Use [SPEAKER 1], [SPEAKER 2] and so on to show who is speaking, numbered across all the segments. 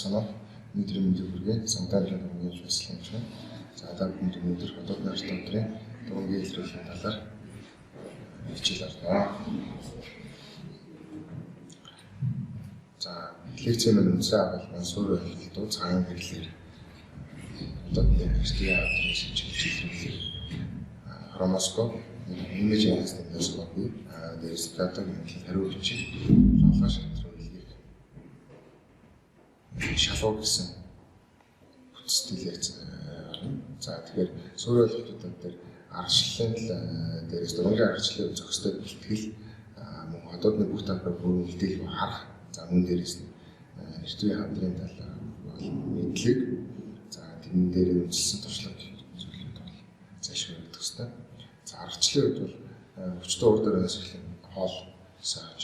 [SPEAKER 1] санаа өдрийн мэндийг хүргэе. Сандаалын дөрмгийн хэвшлэн чинь. За одоо бид өнөөдөр хотод нарт өдрийн дөрмгийн илрүүлэх талаар хичээл авлаа. За лекцийн үндэсээ авалт суурь ойлголтууд цагаан гэрлэр одоо HDR авдрын хичээлийг хромоскоп, image endoscopy, дээрс катагийн хариу бичиг, лавха шатруулыг шалгуу гэсэн бүтцтэй лекц. За тэгэхээр суурь ойлголтууд дээр аргачлалын дээрээс дөрвөн аргачлалын зохистой бэлтгэл мөн хотоодны бүх талбай бүрэн мэдээлэл харах. За мөн дээрээс нь эртний хамтрын талаар мэдлэг, за тэрэн дээр үндэслэн туршлага гэх зүйлүүд бол зайлшгүй өгөх ёстой. За аргачлалын үед бол хүчтэй уур дээрээс эхлэн хоол сааж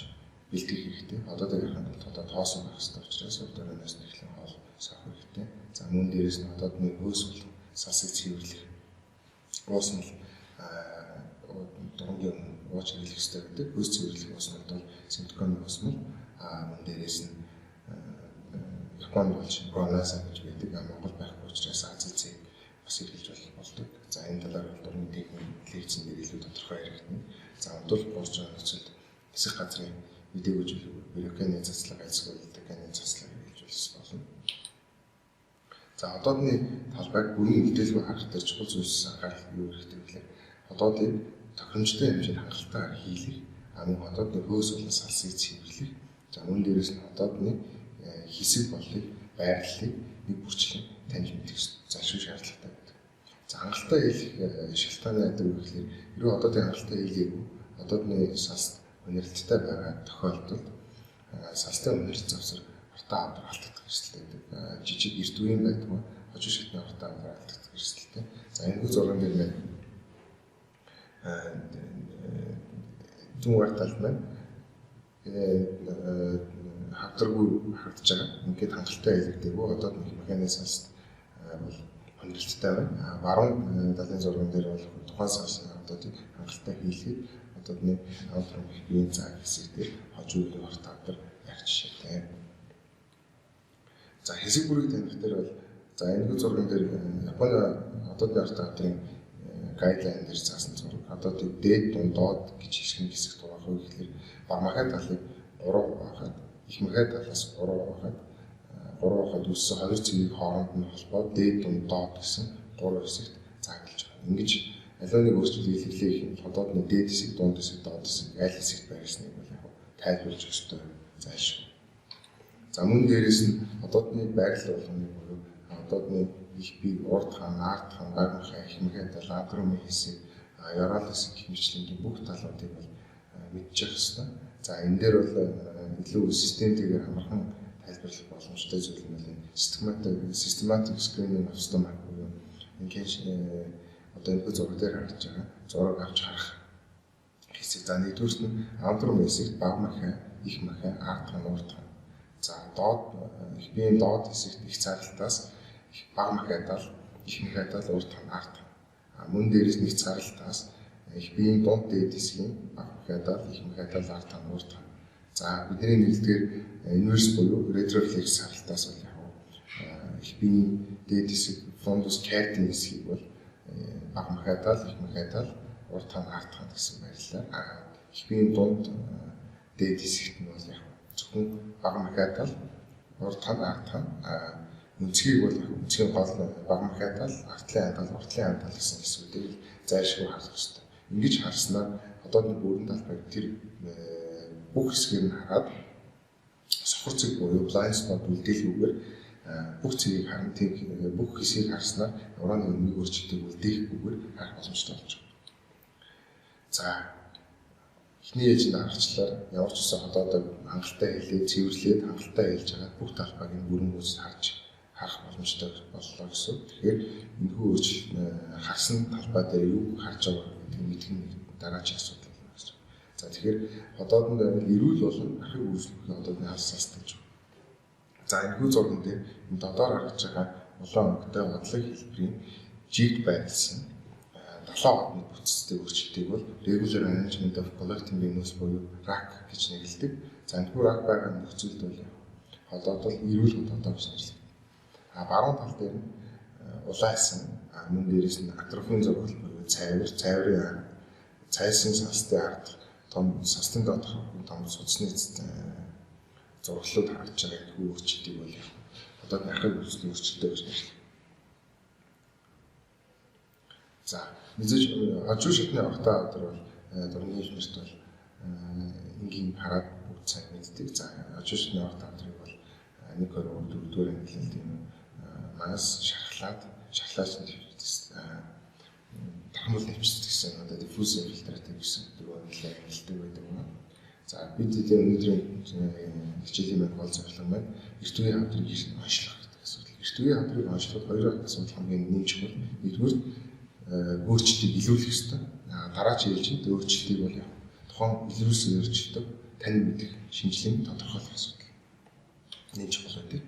[SPEAKER 1] бэлтгэх хэрэгтэй. Одоод ярих нь бол тоосон байх ёстой учраас уур дээрээс эхлэн хоол саах хэрэгтэй. За мөн дээрээс нь одоодны хөөс бол сасыг цэвэрлэх. Уус нь дөрөнгийн ууч хэрэглэх ёстой гэдэг. Хөөс цэвэрлэх уус нь бол синтекон уус нь мөн дээрээс нь Японд болж Гонаса гэж байдаг. Монгол байхгүй учраас АЦЦ бас хэрэглэж болдог. За энэ талаар бол дөрвөн техник лекцэн дээр илүү тодорхой яригдана. За удал буурж байгаа нөхцөлд хэсэг газрын мэдээг үзүүлэх бюрократны цацлага айлсгүй техникийн цацлага хэрэгжүүлж болно. За одоодны талбайг бүрэн мэдээлэл харах дээр чухал зүйлс анхаарах юу хэрэгтэй вэ? Одоодыг тохиромжтой хэмжээнд хангалттай хийлгэх, мөн одоодны хөөс болон салсыг цэвэрлэх. За мөн дээрээс нь одоодны хэсэг боллыг байрлалыг нэг бүрчлэн таньж мэдэх зайлшгүй шаардлагатай байдаг. За хангалттай хийх шалтгааны адил гэхэлэр ерөө одоодын хангалттай хийлгээгүй одоодны салст үнэлттэй байгаа тохиолдолд салстын үнэлт завсар ортоо амдар алдагдах хэрэгсэлтэй байдаг. Жижиг эрт үеийн байдаг хожим шатны ортоо амдар алдагдах хэрэгсэлтэй. За энэ бүх зурган дээр маань зүүн талд маань хавдраггүй харагдаж байгаа. Ингээд хангалттай хийлэгдээгүй одоод нэг механик салст бол хөнгөлөлттэй байна. Баруун талын зурган дээр бол тухайн салс одоодыг хангалттай хийлгээд одоодны амтрын биеийн цаг хэсэг дээр хожим орт авдар байх жишээтэй. За хэсэг бүрийг таних дээр бол за энэ зурган дээр Японы одоодны орт авдрын гайдлайн дээр заасан зураг. Одоодыг дээд дундод гэж хэсэг тугаах уу гэхэлэр багмахай талыг 3 байхад их махай талаас 3 байхад 3 байхад үссэн 2 цэвийг хооронд нь холбоод дээд дундод гэсэн 3 хэсэгт зааглаж байна. Ингэж аливаа нэг өөрчлөлт илэрлэх юм одоодны дээд хэсэг, дунд хэсэг, доод хэсэг аль хэсэгт байрсныг бол яг тайлбарлаж өгсөй зайлшгүй. За мөн дээрээс нь одоодны байрлал болгоны буюу одоодны их бие, урд хаан, ард хаан, баг махай, их махай тал, адрын хэсэг, яраал хэсэг гэх мэтлэнгийн бүх талуудыг бол мэдчих ёстой. За энэ дээр бол илүү системтэйгээр хамархан тайлбарлах боломжтой зүйл нь systematic screening of stomach буюу энэ одоо энэ зураг дээр харж байгаа зураг авч харах хэсэг. За нэгдүгürt нь амдрын хэсэг, баг махай, их махай, ард хаан, урд хаан. За доод их биеийн доод хэсэгт их царалтаас их баг махай тал, их махай тал, урд хаан, ард хаан. Мөн дээрээс нэг царалтаас их биеийн дунд дээд хэсгийн баг махай тал, их махай тал, ард хаан, урд хаан. За бидний нэлдгээр inverse буюу retroflex царалтаас бол яг их биеийн дээд хэсэг fundus cardi хэсгийг бол баг махай тал, их махай тал, урд хаан, ард хаан гэсэн байрлалаар их биеийн дунд дээд хэсэгт нь бол яг зөвхөн баг махай тал, урд хаан, ард хаан үнцгийг бол үнцгийн гол баг махай тал, ардлын хандал, уртлын хандал гэсэн хэсгүүдийг зайлшгүй харах хэрэгтэй. Ингэж харснаар одоодны бүрэн талбайг тэр бүх хэсгийг нь хараад сохор цэг буюу blind spot үлдээлгүйгээр бүх цэгийг харан тийм бүх хэсгийг харснаар уран нэг өөрчлөлтийг үлдээхгүйгээр харах боломжтой болж байна. За эхний ээлжинд аргачлалаар ямар ч үсэн одоодог хангалттай хэлээд цэвэрлээд хангалттай хэлж байгаа бүх талбайг нь бүрэн үзэж харах боломжтой боллоо гэсэн. Тэгэхээр энэхүү өөрчлөлт харсан талбай дээр юу харж байгаа гэдэг мэдгэн дараагийн асуудал байна гэсэн. За тэгэхээр одоодонд эрүүл болон архив үйлчлэхийн одоодны алс састаж байна. За энэхүү зурган дээр додоор харж байгаа улаан өнгөтэй бодлого хэлбэрийн жигд байдсан 70 одны бүтцтэй өөрчлөлтийг бол regular management of collecting venous буюу RAC гэж нэрлэдэг. За энэхүү RAC байгаа нөхцөлд бол Ходоод бол эрүүл ходоо гэж нэрлэдэг. Баруун тал дээр нь улаасан мөн дээрээс нь атрофин зургал буюу цайварын цайсан састай ард том састын доторх том судасны зурглууд харагдаж байгаа энэ өөрчлөлтийг бол одоо ахыг үүсгэх өөрчлөлтөө гэж нэрлэдэг. За мэдээж хажуу шатны ортой өдөр бол дурны хэлбэрт бол энгийн хараад бүгд сайн мэддэг. За хажуу шатны ортой өдрийг бол 1 2 3 4 дугаар ангиллалд юм манас шархлаач тархамл нэвчдэг гэсэн одоо диффуз инфильтратив гэсэн дөрвөн ангиллалтай байдаг юм. За бид өнөөдрийн хичээлийн маань гол зорилго маань эртүгийн хамтрыг онцлох гэдэг асуудал. Эртүгийн хамтрыг онцлоход хоёр асуудал хамгийн нэмж чухал. Нэгдүгээр өөрчлөлтийг илүүлэх ёстой. Дараач ээлжинд өөрчлөлтийг бол тухайн илрүүлсэн өөрчлөлтөд тань мэдэх шинжилгээний тодорхойлох асуудал. Нэмж чухал байдаг.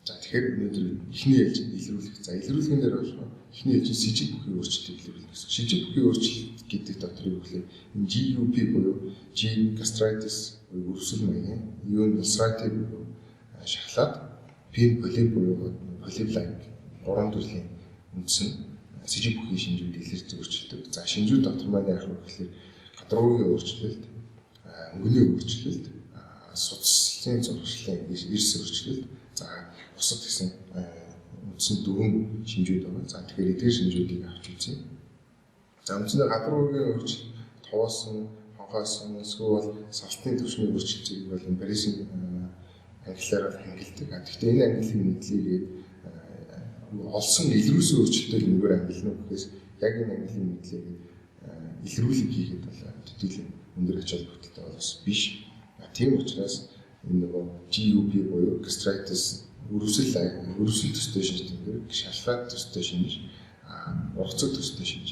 [SPEAKER 1] За тэгэхээр өнөөдөр эхний ээлжинд илрүүлэх. За илрүүлэхин дээр бол эхний ээлжинд с бүхий өөрчлөлтийг илрүүлнэ гэсэн. С бүхий өөрчлөлт гэдэг дотор юу гэхээр GUP буюу G gastritis буюу өрсөл маягийн, U ulcerative буюу шархлаад, P polyp буюу polyp-like 3 төрлийн үндсэн с бүхий шинжүүд илэрч өөрчлөлт. За шинжүүд дотор маань яг гэхээр гадруугийн өөрчлөлт, өнгөний өөрчлөлт, судаслын зуршлын эрс өөрчлөлт, за бусад гэсэн үндсэн 4 шинжүүд байна. За тэгэхээр эдгээр шинжүүдийг авч үзье. За үндсэндээ гадруугийн өөрчлөлт, товоосон, хонхоосон, эсвэл салтны түвшний өөрчлөлтийг бол Парисын ангиллаар хангилдаг. Гэхдээ энэ ангиллын мэдлэгийг олсон илрүүлсэн өөрчлөлтөөр нэггээр ангилна гэхээс яг энэ ангиллын мэдлэгийг илрүүлэг хийхэд бол төдийлөн өндөр ач холбогдолтой бол бас биш. Тийм учраас энэ нөгөө GUP буюу gastritis өрөвсөл төстэй шинж гэдэг шалфаад төстэй шинж, ургацаг төстэй шинж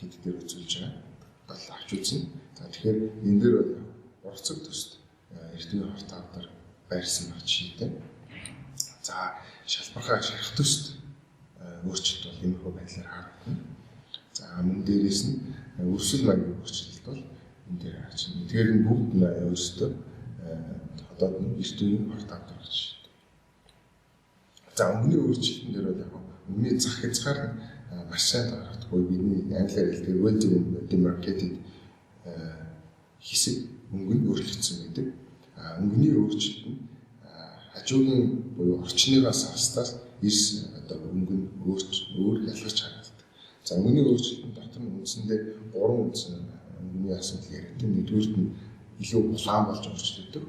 [SPEAKER 1] гэдэг дээр үзүүлж байгаа. Бол авч үзнэ. За тэгэхээр энэ дээр бол ургацаг төст эртний хортоор байрсан багч шийдэ. За шалбархаа шарх төст өөрчлөлт бол энэ хөө байдлаар харагдана. За мөн дээрээс нь өрсөл маягийн өөрчлөлт бол энэ дээр харж байна. Тэгэхээр энэ бүгд нь өөрсдөө одоод нь эртний хортоор гарч байна. За өнгөний өөрчлөлтөн дээр бол яг өнгөний зах хязгаар маш сайн гаргадаггүй. Бидний англиар хэлдэг well demarcated хэсэг өнгө нь өөрчлөгдсөн гэдэг. Өнгөний өөрчлөлт нь хажуугийн буюу орчныгоос хастаас эрс одоо өнгө нь өөр ялгарч харагддаг. За өнгөний өөрчлөлтөнд дотор нь үндсэндээ 3 үндсэн өнгөний асуудал яригддаг. Нэгдүгürt нь илүү улаан болж өөрчлөгддөг,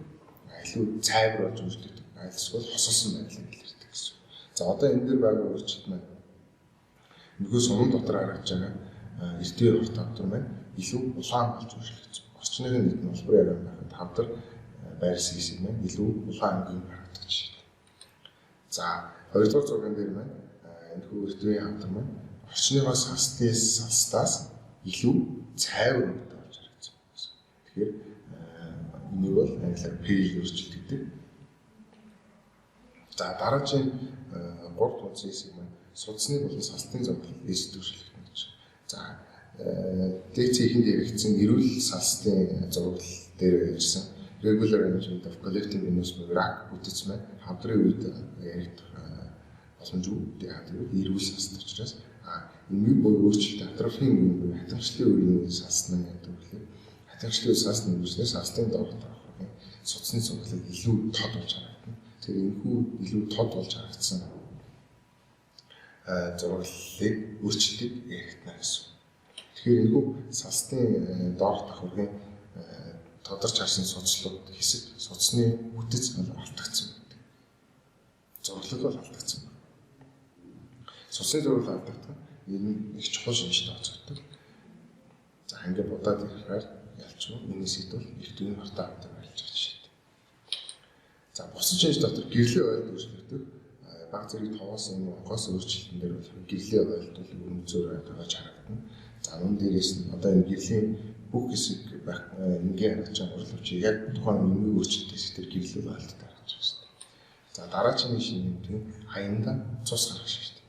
[SPEAKER 1] илүү цайвар болж өөрчлөгддөг, эсвэл хосолсон байдлаар илэрдэг гэсэн. За одоо энэ дээр байгаа өөрчлөлт маань нөгөө сумын дотор харагдж байгаа эртний хорт автор маань илүү улаан болж өөрчлөгдсөн. Орчны нийтийн улбар яриа байхад хавдар байрсан хэсэг маань илүү улаан өнгөөр харагдаж байна. За хоёрдугаар зурган дээр маань энэ хүү эртний хавдар маань орчныгоос салстаас илүү цайвар өнгөтэй болж харагдсан байна. Тэгэхээр энийг бол англиар pale өөрчлөлт гэдэг. За дараагийн 3 тунцын хэсэг маань судасны болон салтын зовлон эс төршлөгдөн гэж. За дэц ихэнд яригдсан эрүүл салтын зургал дээр ярьсан regular arrangement of collective venous rак бүтэц маань хавдрын үед яригдах боломжтой хавдрын эрүүл салт учраас энэ буюу өөрчлөлт атрофийн үеийн буюу хатамжлалын үеийн салснаа гэдэг үгээр хатамжлалын салсны үүснээс салтын доорх судасны зурглал илүү тод болж харагдана. Тэгэхээр энэхүү илүү тод болж харагдсан зурглалыг өөрчлөлтийг яригдана гэсэн. Тэгэхээр энэхүү салстын доорх давхаргын тодорч харсан судаллууд хэсэг судасны бүтэц бол алдагдсан байдаг. Зурглал бол алдагдсан байна. Судасны зурглал алдагдах энэ их чухал шинжтэй тооцогддог. За ингээд будаад ирэхээр ялчгүй энэсэд бол эртний хортоо авдаг болж байгаа жишээ. За бусад шинж дотор гэрлийн ойлд өөрчлөгдөв. Баг зэрэг товоосон онгоос өөрчлөлтөн дээр бол гэрлийн ойлд бол өнцөөр байгаж харагдана. За мөн дээрээс нь одоо энэ гэрлийн бүх хэсэг энгийн харагдаж байгаа урлавч яг тухайн өмнө өөрчлөлт хэсгээр гэрлийн ойлд гаргаж байгаа шүү дээ. За дараагийн шинж нь хаянда цус гаргах шийдвэр.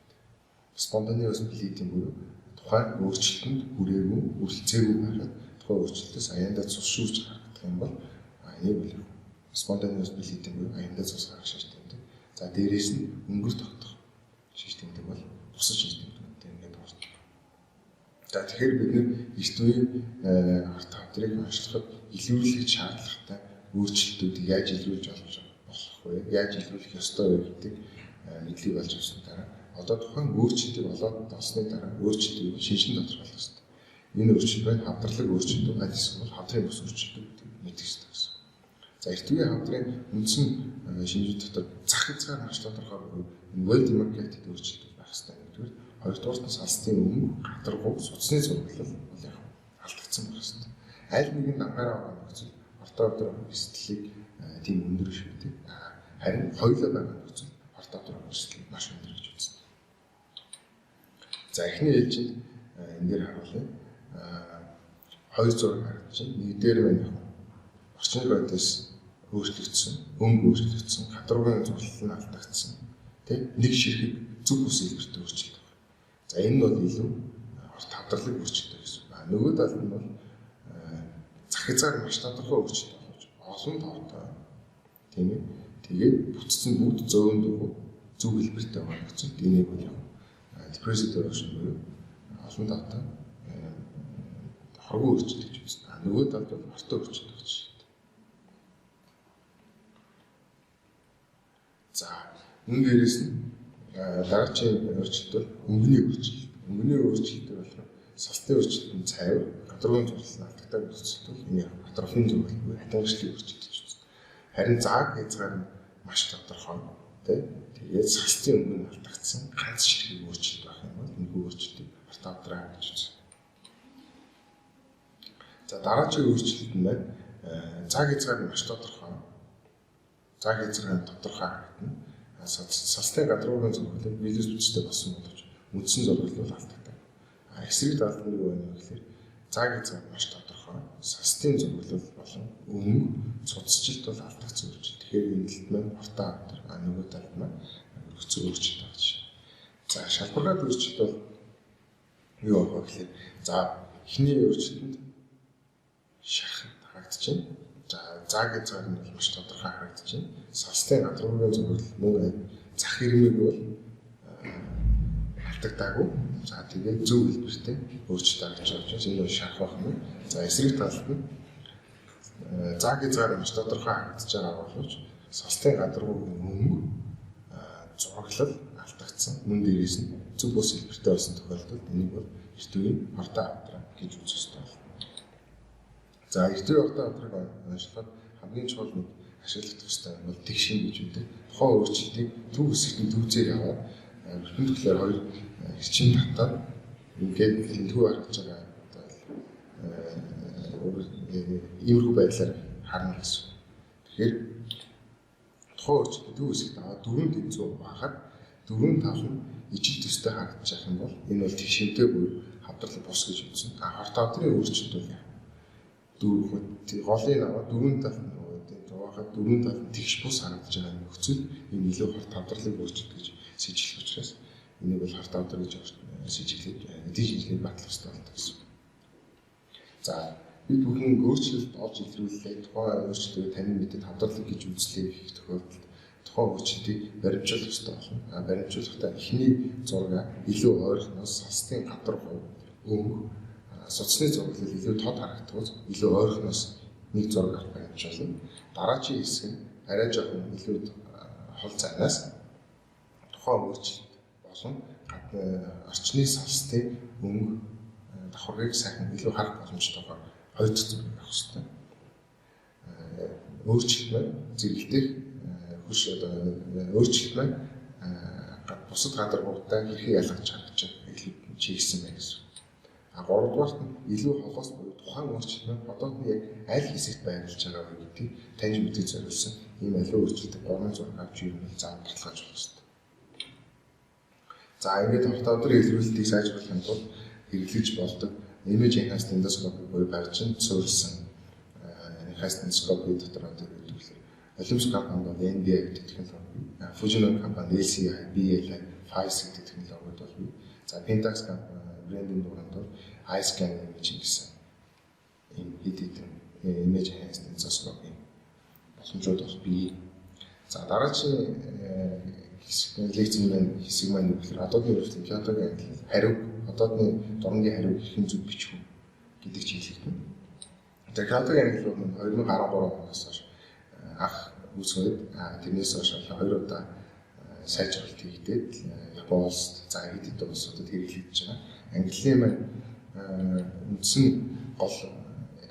[SPEAKER 1] Spontaneous bleeding буюу тухайн өөрчлөлтөнд хүрээгүй, үргэлцээгүй байхад тухайн өөрчлөлтөөс аяндаа цус шүүж харагдах юм бол энийг бол spontaneous bleeding буюу аяндаа цус гарах шиш тэмдэг. За дээрээс нь өнгөр тогтох шиш тэмдэг бол бусад шиш тэмдэгтэй ингээд ордог. За тэгэхээр бид нэр эрт үеийн арт хавдрыг онцлоход илрүүлэх шаардлагатай өөрчлөлтүүдийг яаж илрүүлж болох вэ? Яаж илрүүлэх ёстой вэ гэдэг мэдлэг болж авсан дараа одоо тухайн өөрчлөлтийг болоод досны дараа өөрчлөлтийг шинжлэн тодорхойлох хэрэгтэй. Энэ өөрчлөлт байна хавдралыг өөрчлөлт байна эсвэл хавдрын бус өөрчлөлт гэдэг мэдэх хэрэгтэй гэсэн. За эрт үеийн хавдрын үндсэн шинжлэл дотор зах хязгаар маш тодорхой буюу world market өөрчлөлт байх хэрэгтэй гэдэг. Хоёрдугаар нь салстын өмнө гадаргуу судасны зурглал бол яг алдагдсан байх хэрэгтэй. Аль нэгэн анхаараа байгаа нөхцөл ортодор эрсдлийг тийм өндөр биш үү? Харин хоёулаа байгаа нөхцөл ортодор эрсдлийг маш өндөр гэж үзсэн. За эхний ээлжинд энэ дээр харуулъя. Хоёр зураг харагдаж байна. Нэг дээр байна яг орчны байдлаас өөрчлөгдсөн, өнгө өөрчлөгдсөн, гадаргуугийн зурлал нь алдагдсан. Тэг нэг ширхэг зүг бус илбэрт өөрчлөлт байна. За энэ нь бол илүү орт хавдралыг өөрчлөлт гэсэн. Нөгөө талд нь бол зах хязгаар маш тодорхой өөрчлөлт болж олон тоотой. Тийм ээ. Тэгээд бүтцэн бүгд зөөн дөгөө зүг илбэртэй байгаа нөхцөл энийг бол яг depressive direction буюу олон тоотой хоргоо өөрчлөлт гэж байна. Нөгөө талд бол ортой өөрчлөлт гэж байна. За мөн дээрээс нь дараагийн өөрчлөлт бол өнгөний өөрчлөлт. Өнгөний өөрчлөлт бол салтын өөрчлөлт нь цайвар, гадаргуугийн зурлал нь алдагтай өөрчлөлт бол энэ атрофийн зурлал буюу хатангчлалын өөрчлөлт гэж байна. Харин зааг хязгаар нь маш тодорхой. Тэгээд салтын өнгө нь алдагдсан ганц ширхэг өөрчлөлт байх юм бол энэ өөрчлөлтийг ортодраа гэж үздэг. За дараагийн өөрчлөлт нь байна. Зааг хязгаар нь маш тодорхой. Зааг хязгаар нь тодорхой харагдана. Салтын гадаргуугийн зурлал билээс үстэй болсон боловч үндсэн зурлал бол алдагдав. Эсрэг талд нь юу байна вэ гэхээр зааг хязгаар маш тодорхой. Салтын зурлал болон өнгө цуцжилт бол алдагдсан өөрчлөлт. Тэгэхээр энэ талд маань ортоо хавдар нөгөө талд маань өгцөө өөрчлөлт байна гэж. За шалбаргаад өөрчлөлт бол юу авах вэ гэхээр за эхний өөрчлөлтөнд шарах харагдаж байна. За зааг хязгаар нь маш тодорхой харагдаж байна. Салтын гадаргуугийн зурлал мөн зах хэрмэг бол алдагдаагүй. За тэгээд зөв хэлбэртэй өөрчлөлт гаргаж авч байна. Энэ бол шарах байх юм. За эсрэг талд нь зааг хязгаар маш тодорхой харагдаж байгаа боловч салтын гадаргуугийн өнгө зураглал алдагдсан. Мөн дээрээс нь зөв бус хэлбэртэй болсон тохиолдолд энийг бол эрт үеийн ортоо хавдраа гэж үзэх ёстой байна. За эрт үеийн ортоо хавдрыг онцлоход хамгийн чухал нэг ашиглах ёстой нь бол тэгшин гэж үүдэг. Тухайн өөрчлөлтийг төв хэсэгт төвзээр яваад бүтэн төрлөөр хоёр эрчим татаад ингээд хилдэггүй харагдаж байгаа иймэрхүү байдлаар харна гэсэн. Тэгэхээр тухайн өөрчлөлтийг төв хэсэгт аваад дөрвөн тэнцүү багахад дөрвөн тал нь ижил төстэй харагдаж байгаа юм бол энэ бол тэгшинтэй буюу хавдрал бус гэж үзсэн. Хорт хавдрын өөрчлөлт бол голын аваад дөрвөн тал нь зугаахад дөрвөн тал нь тэгш бус харагдаж байгаа нөхцөл энэ илүү хорт хавдралыг өөрчлөлт гэж сэжиглэх учраас энийг бол хорт хавдар гэж сэжиглэж дижитал батлах хэрэгтэй болдог гэсэн. За бид бүхэн өөрчлөлт олж илрүүлээ тухайн өөрчлөлтийг танин мэдээд хавдралыг гэж үзлээ гэх тохиолдолд тухайн өөрчлөлтийг баримжуулах хэрэгтэй болно. Баримжуулахдаа эхний зураг илүү ойрхоноос салтын гадаргуу өнгө судасны зураглал илүү тод харагдвал илүү ойрхоноос нэг зураг баримжуулна. Дараагийн хэсэг нь арай жоохон илүү хол цайнаас тухайн өөрчлөлт болон орчны салтын өнгө давхаргыг сайхан илүү харах боломжтойгоор хоёр дахь зургийг авах хэрэгтэй. Өөрчлөлт маань зэрэгдэх хөш өөрчлөлт маань бусад гадаргуудтай хэрхэн ялгаж харагдаж илүү чигсэн байх гэсэн. Гуравдугаарт нь илүү холоос буюу тухайн өөрчлөлт маань одоодны яг аль хэсэгт байрлаж байгаа вэ гэдгийг таньж мэдээ зориулсан ийм аливаа өөрчлөлтөд 3 зураг авч ирэх заавал баталгааж болох хэрэгтэй. За ингээд ортодорын илрүүлэлтийг сайжруулахын тулд хэрэглэж болдог image enhanced endoscopy буюу барьчин суурилсан enhanced endoscopy дотор одоо хэлбэлээр Olympus компани бол NBI гэдэг технологи, Fujinon компани LCI, BLI, FICE гэдэг технологиуд бол бий. За Pentax компани брендинг дуурайнд бол iScan imaging гэсэн ийм хэд хэдэн image enhanced endoscopy боломжууд бол бий. За дараагийн лекцийн хэсэг маань гэхээр одоодны үргэлжлэл Кёотогийн англи хариу одоодны дурнгийн хариу хэрхэн зөв бичих вэ гэдэг чиглэлтэй. За Кёотогийн англи бол 2013 оноос хойш анх үүсгээд тэрнээс хойш 2 удаа сайжруулалт хийгдээд Япон улсад за хэд хэдэн улсуудад хэрэглэгдэж байгаа. Английн маань үндсэн гол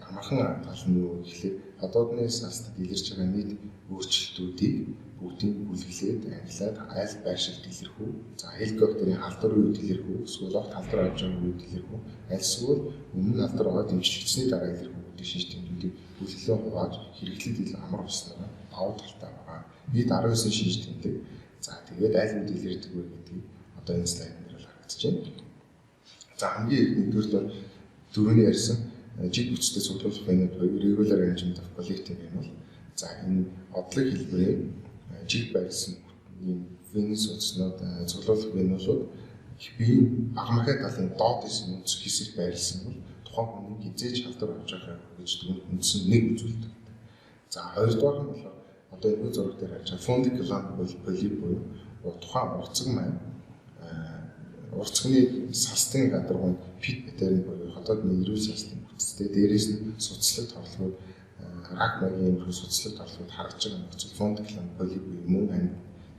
[SPEAKER 1] амархан тал нь юу гэхлээр одоодны састад илэрч байгаа нийт өөрчлөлтүүдийг бүгдийг бүлэглээд англиад айл байршилт илэрх үү, за хеликоптерийн халдвар үед илэрх үү, эсвэл огт халдвар авч байгаа үед илэрх үү, альсвал өмнө халдвар аваад дэмжигдсэний дараа илэрх үү гэдэг шинж тэмдгүүдийг бүлэглэн хувааж хэрэглээд ил амар болсноо давуу талтай байгаа. Нийт 19 шинж тэмдэг. За тэгээд айл үед илэрдэг вэ гэдгийг одоо энэ слайд дээр харагдаж байна. За хамгийн нэгдүгээр бол дөрөвний ярьсан жиг бүтцтэй цуглуулах байнууд буюу regular arrangement of collecting юм бол за энэ одлог хэлбэрийн жиг байрлсан ийм Venus утаснууд цуглуулах байнууд их биеийн агмахай талын доод хэсэг хэсэг байрлсан бол тухайн хүний хизээж халдвар авч байгаа гэж үндсэн нэг үзүүлэлт. За хоёрдугаар нь болохоор одоо энэ зураг дээр харж байгаа fundicular polyp буюу тухайн урцаг маань урцгны састын гадаргуун пит бактерийн буюу хотоодны эрүүл састын бүтцтэй дээрээс нь суцлаг торлогод рак магийн суцлаг торлогод харагдж байгаа нөхцөл fundicular polyp буюу мөн ань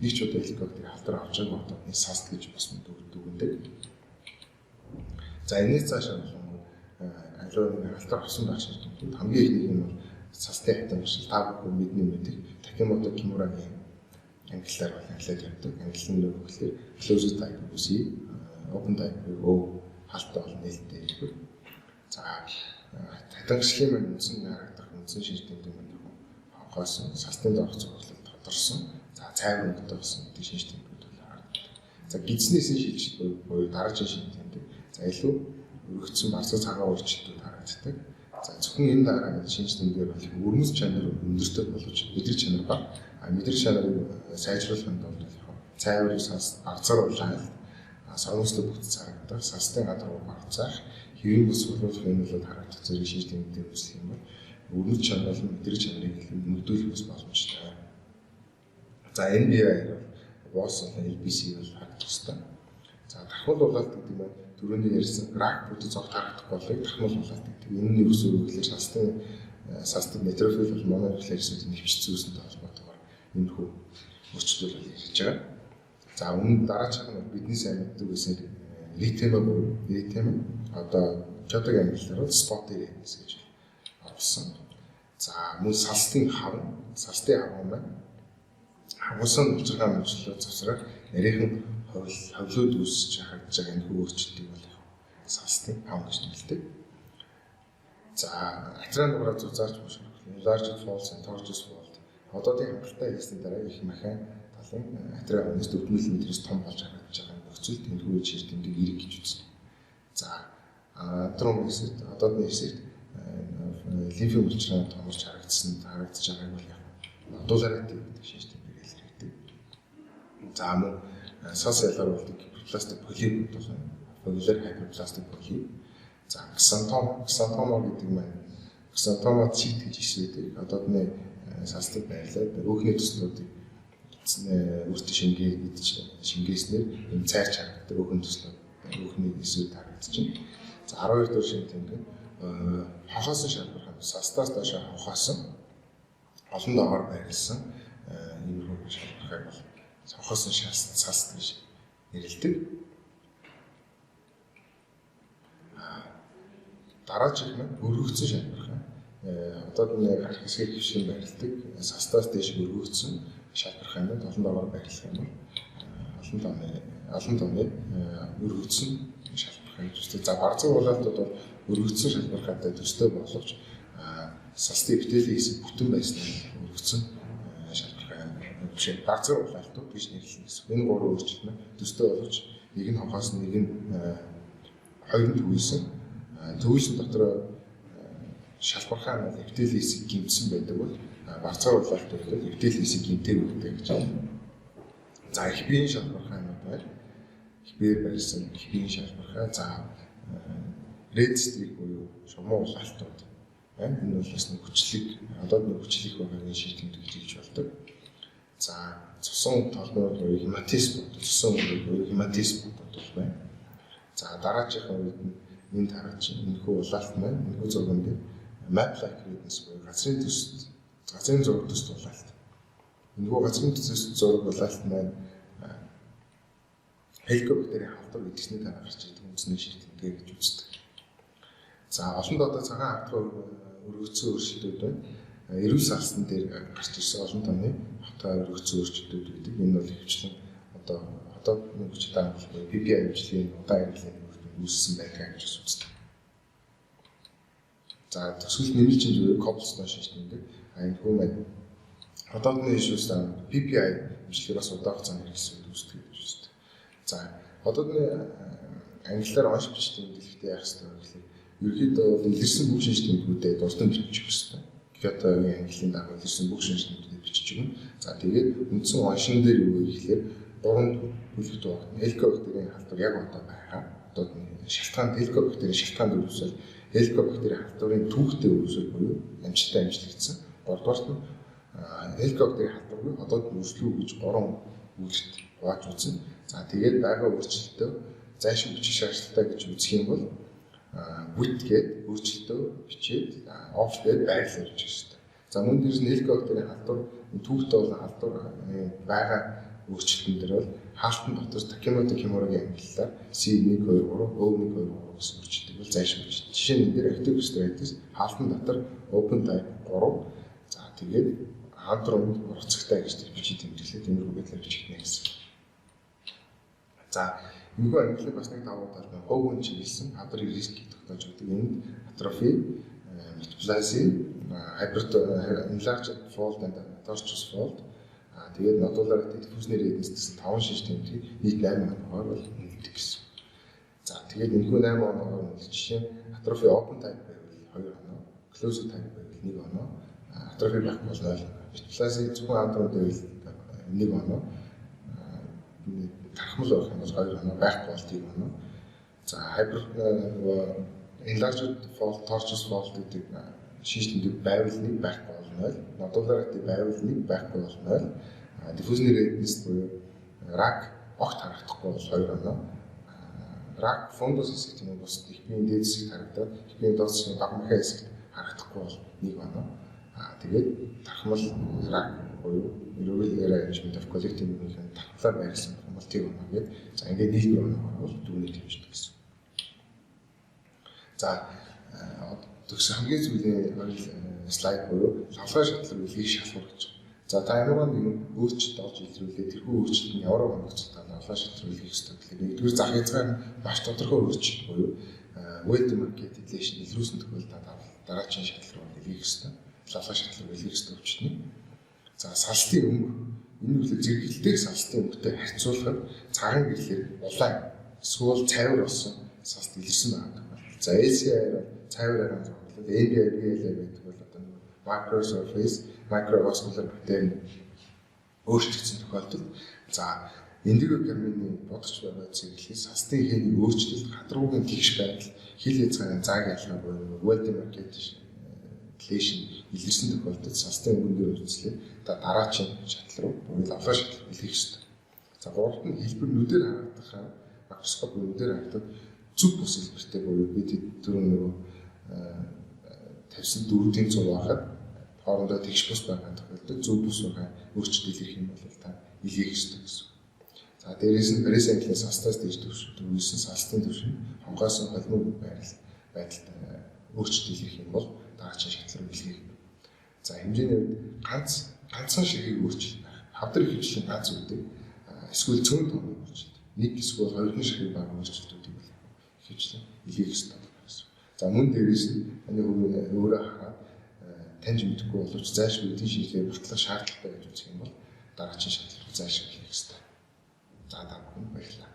[SPEAKER 1] нэг ч удаа хеликоптер халдвар авч байгаа хотоодны саст гэж бас дүгнэдэг. За энэс цаашаа аливаа нэг халдвар авсан байх шалтгаан хамгийн ихнийх нь бол састын хатамжил та бүхэн мэдний мэдээ Такемото Кимурагийн англиар бол англиад ярьдаг. Англи нь өгөхлөөр closed type C, open type O халт бол нээлттэй хэлбэр. За хатамжлын маань үндсэн харагдах үндсэн шинж тэмдэг маань хоосон састын доорх зурлал тодорсон. За цайвар өнгөтэй болсон гэдэг шинж тэмдгүүд бол харагддаг. За гидснээсийн шилжилт буюу дараагийн шинж тэмдэг. За илүү өргөцсөн барцаг цагаан өөрчлөлтүүд харагддаг. За зөвхөн энэ дараагийн шинж тэмдгээр бол өрмөс чанар өндөртэй боловч мэдрэг чанар ба мэдрэг чанарыг сайжруулахын тулд цайврыг арцаар улаан сонирхолтой бүтц харагдах, састын гадар барцаах, хэвийн бүс суулгах юмнууд харагдах зэрэг шинж тэмдгээр үүсэх юм бол өрмөс чанар нь мэдрэг чанарыг нөлөөлөх бас боломжтой. За энэ бие бол боос LBC бол харагдах ёстой. За дахмал улаалт гэдэг нь түрүүний ярьсан рак бүтэц зогт харагдах болыг дахмал улаалт гэдэг. Энэний үсээр үгээр састын нейтрофил бол моноклерсүүд нэвчсэн үүсэнтэй холбоотойгоор энэ хөө өөрчлөлт ярьж байгаа. За өмнө дараачих нь бидний сайн мэддэг үсээр литема буюу литема одоо Кёотогийн англиар бол spot areas гэж авсан. За мөн састын хавн маань хавсан учиргаа мөчлөө завсраа нарийнхан ховлууд үүсэж харагдаж байгаа энэ өөрчлөлтийг бол састын хавн гэж нэрлэдэг. За атран дугаараа зузаарч буш large falls and tortoise fall одоогийн хангалттай хийсний дараа их махин талын атран хавнаас 4 мм-с том болж харагдаж байгаа нөхцөл тэмдгүү шир тэмдэг эрг гэж үзнэ. За атран хэсэгт одоодны хэсэгт лимфийн улчраа томорч харагдаж байгааг бол дуулаарай гэдэг шинж тэмдэг хэлэрдэг. За мөн сас ялгаар болдог пластик полип болох полимер хайперпластик полип. За ксантома гэдэг маань ксантома цит гэж хэлдэг. Одоодны састыг байрлаад өөхний төслүүдийг өөртөө шингээснээр энэ цайрч харагддаг өөхний төслүүд өөхний эсүүд харагдаж байна. За 12 дугаар шинж тэмдэг хохоосон шалбархан састаас доош хохоосон олон доогоор байрлсан иймэрхүү шалбархайг бол хохоосон саст гэж нэрлэдэг. Дараачих нь өргөгдсөн шалбархан одоодны гарах хэсгийг хөвшин байрладаг састаас дээш өргөгдсөн шалбарханууд олон доогоор байрлах юм бол олон тооны өргөгдсөн шалбархан гэж үстэй. За барзан улаалтууд бол өргөгдсөн шалбархаатай төстэй боловч састын эпителийн хэсэг бүтэн байснаар өргөгдсөн шалбархан биш барзан улаалтууд гэж нэрлэнэ гэсэн. Энэ гурван өөрчлөлт нь төстэй боловч нэг нь хогоос нэг нь хоёр нь төвлөсөн. Төвлөсөн дотор шалбархаа нь эпителийн хэсэг гимсэн байдаг бол барзан улаалтууд бол эпителийн хэсэг гимтэйг үүдэг гэж байна. За их биеийн шалбархаанууд байна. Их биеэр барьсан их биеийн шалбархаа за red streak буюу шумуу улаалтууд Энэ бол бас нэг хүчлэг одоо нэг хүчлэг байгааг шийдэмдэг гэж хэлж болдог. За цусан толгойд буюу хематизм, цусан буюу хематизм бодвол байна. За дараагийн үед энд хараач энэхүү улаалт маань энэхүү зурган дээр map-like readings буюу газрын зураг төс улаалт. Энэхүү газрын төс зураг улаалт маань хеликобактерийн халдвар гэдгсний дараа гарч ирдэг үндэсний шийдэмдэг гэж үздэг. За олон доо цагаан хавтгай өргөцсөн өөрчлөлтүүд байна. Эрүүл салсан дээр гарч ирсэн олон тооны хавтгай өргөцсөн өөрчлөлтүүд байдаг. Энэ бол хөвчлэн одоо мөнгөчтэй хамтлагын PPI хэмжлэгийн удаан хэмжлэгийн үүссэн байдаг гэж үздэг. За төсөл нэмэлт хэмжээ буюу cobblestone шийдэмдэг. Энэ хүмүүс одоодны issues PPI хэмжлэгээр бас удаан хугацааны хэрэгсэл үүсдэг гэж үздэг. За одоодны англиар оншиж тэмдэглэхдээ яах ёстой вэ гэхээр ерөнхийдөө илэрсэн бүх шинжлэхүүдэд дурдан бичих ёстой. Кётогийн английн дагуу илэрсэн бүх шинжлэхүүдэд бичих юм. За тэгээд үндсэн оншин дээр юу вэ гэхээр 3 бүлэгт байна. Хеликобактерийн халдвар яг одоо байгаа. Одоодны шалтгаан хеликобактерийн шалтгаанд үүсэл хеликобактерийн халдварын түүхтэй үүсэл буюу амжилттай амжилтгдсан. 3-дугаарт нь хеликобактерийн халдваргүй одоодны өршлөө гэж 3 үйлдэлт хувааж үзсэн. За тэгээд байгаа өөрчлөлтөө зайшгүй бичих шаардлагатай гэж үзэх юм бол бүт гээд өөрчлөлтөө бичээд оф гээд байрлуулж байгаа шүү дээ. За мөн дээрс нь хеликобактерийн халдвар түүхтэй бол халдвар байгаа өөрчлөлтөн дээр бол хаалтан дотор Takimoto Kimura-гийн ангиллаар C123, O123 гэсэн өөрчлөлтийг бол зайшгүй бичиж. Жишээ нь дээр active strategies хаалтан дотор open type 3. За тэгээд хандрын ургацагтай гэж бичиж тэмдэглээ. Тиймэрхүү байдлаар бичигдэнэ гэсэн. За энэхүү ангиллыг бас нэг давуу тал нь хөвгөн чиглэсэн хадрын риск тогтоож өгдөг. Энд атрофи, метаплазия, enlarged fold and tortuous fold тэгээд нодулаар диффюзнер эднес гэсэн 5 шинж тэмдэг нийт 8 оноор бол нэлдэг гэсэн. За тэгээд энэхүү 8 оноор нь жишээ атрофи open type байвал 2 оноо, closed type байвал 1 оноо, атрофи байхгүй бол 0 оноо. Метаплазия зөвхөн андрууд байвал 1 оноо. Тархмал байх юм бол 2 оноо, байхгүй бол 1 оноо. За enlarged fold, tortuous fold гэдэг шинж тэмдэг байвал 1, байхгүй бол 0. Нодулаар байвал 1, байхгүй бол 0. Diffusion rate буюу рак огт харагдахгүй бол 2 оноо. Рак фундус хэсэгт юм бол ихбийн дээд хэсэгт харагдаад ихбийн доод хэсгийн багмахаа хэсэгт харагдахгүй бол 1 оноо. Тэгээд тархмал рак буюу erroneous arrangement of collective immunity тархлаар байрсан юм бол 1 оноо гэдэг. За ингээд нийлбэр оноо бол дүүний тэмждэг гэсэн. За төгс хамгийн сүүлийн слайд буюу лавлаа шатлал үлгийг шалгуур гэж. За та ямар нэгэн өөрчлөлт олж илрүүлээ тэрхүү өөрчлөлт нь ямар онцлогтой лавлаа шатлал үлгийг хэвээр тэгэхээр нэгдүгээр зах хязгаар маш тодорхой өөрчлөлт буюу weld market inflation илрүүлсэн тохиолдолд дараагийн шатлал үлгийг хэвээр лавлаа шатлал үлгийг хэвээр өвчтний. За салтын өнгө энэ үлэг зэрэгэлтэйг салтын өнгөтэй харьцуулахад цагаан гэрлэр улаан эсвэл цайвар болсон салт илэрсэн байна. За LCI бол цайвар арга зохиолол, NDI гэдэг бол одоо microsurface, microvascular бактери өөрчлөгдсөн тохиолдолд за эндогогермины бодож байгаа зэрэглээс састын хэний өөрчлөлт, хадруугийн тэгш байдал, хил хязгаарын зааг ялгаа буюу weld market inflation илэрсэн тохиолдолд састын өнгөнд үүслээ дараагийн шатлал руу буюу лавлаа шатлал илэрх ёстой. За гуравт нь хэлбэр нүдээр харагдах макроскоп нүдээр харагдах зүг бус хэлбэртэй буюу бид түрүүн нөгөө тавьсан дөрвийн зураг байхад хоорондоо тэгш бус байгаа тохиолдолд зүг бус байгаа өөрчлөлт илэрх юм бол та илгээх ёстой гэсэн. За дээрээс нь Парис английн састаас дэж төвшүүлсэн салтын төвшин хонгойсон холимог байдалд өөрчлөлт илэрх юм бол дараагийн шатлал руу илгээх. За хэмжээний ганцхан шигийг өөрчлөлт байх. Хавдрын хөвчлийн ганц үүдэг эсвэл цөөн тооны өөрчлөлт. Нэг эсвэл хоёрын шигийг баг өөрчлөлтүүдийг бол хөвчлэн илгээх ёстой гэсэн. За мөн дээрээс нь таны өөрөө хараад таньж мэдэхгүй боловч зайлшгүй эдийн шинжилгээ батлах шаардлагатай гэж үзэх юм бол дараагийн шатлал руу зайлшгүй хийх ёстой. За та бүхэн баярлалаа.